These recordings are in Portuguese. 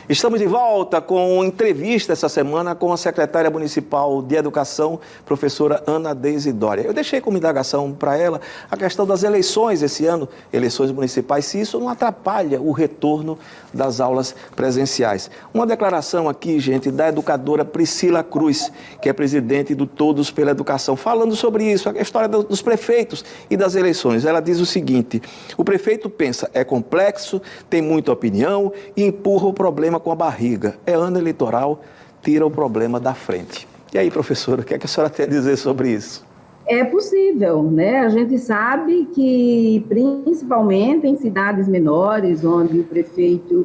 Estamos de volta com entrevista essa semana com a secretária municipal de Educação, professora Ana Deise Dória. Eu deixei como indagação para ela a questão das eleições esse ano, eleições municipais, se isso não atrapalha o retorno das aulas presenciais. Uma declaração aqui, gente, da educadora Priscila Cruz, que é presidente do Todos pela Educação, falando sobre isso, a história dos prefeitos e das eleições. Ela diz o seguinte: o prefeito pensa, é complexo, tem muita opinião e empurra o problema com a barriga. É ano eleitoral, tira o problema da frente. E aí, professora, o que é que a senhora tem a dizer sobre isso? É possível, né? A gente sabe que, principalmente em cidades menores, onde o prefeito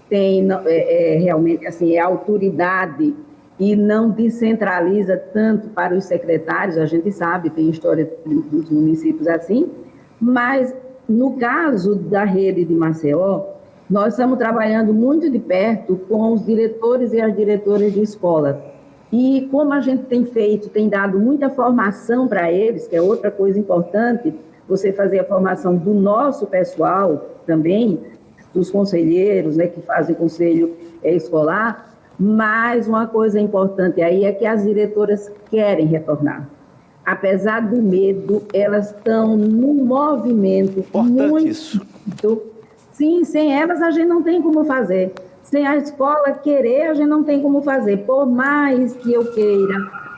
tem realmente assim, é autoridade e não descentraliza tanto para os secretários, a gente sabe, tem história dos municípios assim, mas no caso da rede de Maceió, nós estamos trabalhando muito de perto com os diretores e as diretoras de escola. E como a gente tem feito, tem dado muita formação para eles, que é outra coisa importante, você fazer a formação do nosso pessoal também, dos conselheiros, né, que fazem conselho escolar, mas uma coisa importante aí é que as diretoras querem retornar. Apesar do medo, elas estão num movimento importante isso. Sim, sem elas a gente não tem como fazer. Sem a escola querer, a gente não tem como fazer. Por mais que eu queira,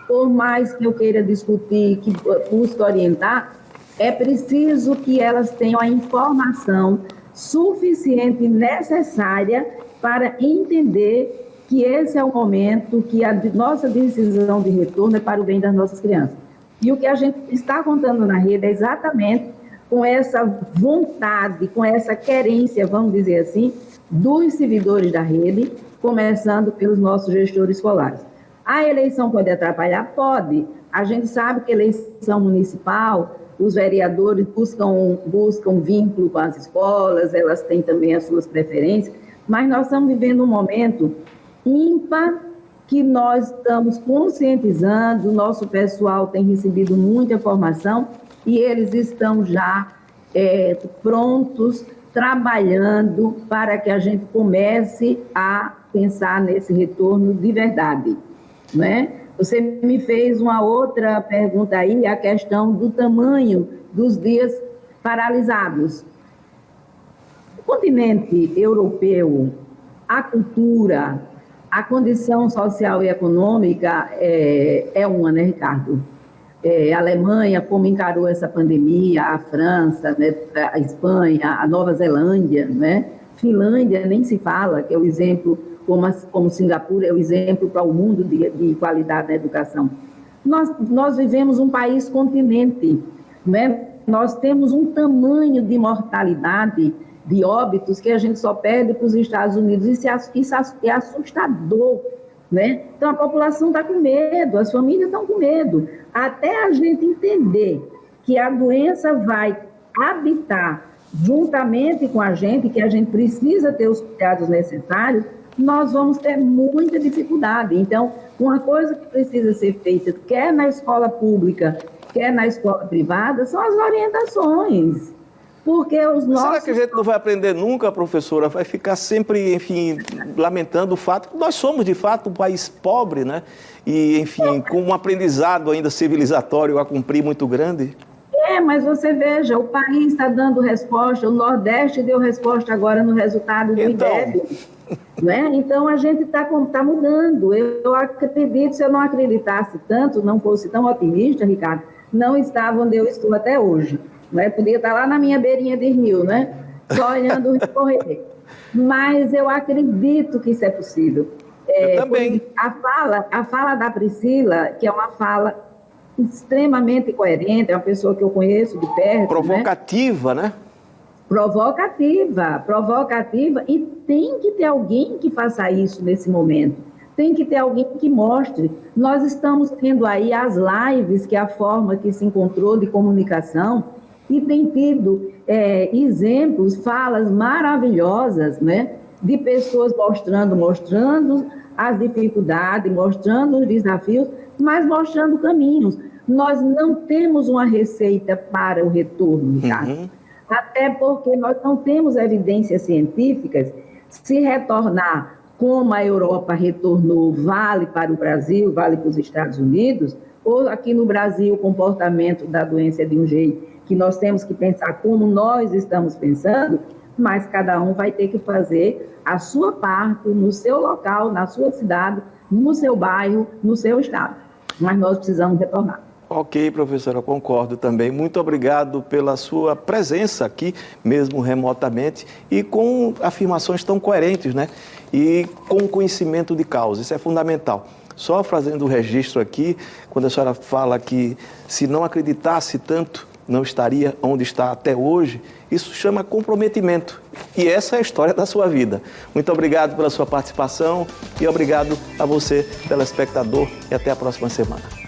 por mais que eu queira discutir, que busque orientar, é preciso que elas tenham a informação suficiente e necessária para entender que esse é o momento que a nossa decisão de retorno é para o bem das nossas crianças. E o que a gente está contando na rede é exatamente com essa vontade, com essa querência, vamos dizer assim, dos servidores da rede, começando pelos nossos gestores escolares. A eleição pode atrapalhar? Pode. A gente sabe que a eleição municipal, os vereadores buscam vínculo com as escolas, elas têm também as suas preferências, mas nós estamos vivendo um momento ímpar que nós estamos conscientizando, o nosso pessoal tem recebido muita formação e eles estão já prontos, trabalhando para que a gente comece a pensar nesse retorno de verdade, né? Você me fez uma outra pergunta aí, a questão do tamanho dos dias paralisados. O continente europeu, a cultura, a condição social e econômica é uma, né, Ricardo? A Alemanha, como encarou essa pandemia, a França, né, a Espanha, a Nova Zelândia, né? Finlândia, nem se fala, que é o exemplo, como Singapura, é o exemplo para o mundo de qualidade da educação. Nós vivemos um país continente, né? Nós temos um tamanho de mortalidade, de óbitos, que a gente só perde para os Estados Unidos. Isso é assustador, né? Então, a população está com medo, as famílias estão com medo. Até a gente entender que a doença vai habitar juntamente com a gente, que a gente precisa ter os cuidados necessários, nós vamos ter muita dificuldade. Então, uma coisa que precisa ser feita, quer na escola pública, quer na escola privada, são as orientações. Porque os nossos... Será que a gente não vai aprender nunca, professora? Vai ficar sempre, enfim, lamentando o fato que nós somos, de fato, um país pobre, né? E, enfim, com um aprendizado ainda civilizatório a cumprir muito grande. Mas você veja, o país está dando resposta, o Nordeste deu resposta agora no resultado do IDEB. Né? Então, a gente está mudando. Eu acredito, se eu não acreditasse tanto, não fosse tão otimista, Ricardo, não estava onde eu estou até hoje. Né? Podia estar lá na minha beirinha de rio, né? Só olhando o rio correr. Mas eu acredito que isso é possível. Eu também. A fala da Priscila, que é uma fala extremamente coerente, é uma pessoa que eu conheço de perto. Provocativa, né? Provocativa, e tem que ter alguém que faça isso nesse momento. Tem que ter alguém que mostre. Nós estamos tendo aí as lives, que é a forma que se encontrou de comunicação, e tem tido exemplos, falas maravilhosas, né, de pessoas mostrando as dificuldades, mostrando os desafios, mas mostrando caminhos. Nós não temos uma receita para o retorno, Ricardo. Até porque nós não temos evidências científicas se retornar como a Europa retornou, vale para o Brasil, vale para os Estados Unidos, ou aqui no Brasil o comportamento da doença é de um jeito que nós temos que pensar como nós estamos pensando, mas cada um vai ter que fazer a sua parte no seu local, na sua cidade, no seu bairro, no seu estado. Mas nós precisamos retornar. Ok, professora, eu concordo também. Muito obrigado pela sua presença aqui, mesmo remotamente, e com afirmações tão coerentes, né? E com conhecimento de causa, isso é fundamental. Só fazendo o registro aqui, quando a senhora fala que se não acreditasse tanto, não estaria onde está até hoje, isso chama comprometimento. E essa é a história da sua vida. Muito obrigado pela sua participação e obrigado a você, telespectador, e até a próxima semana.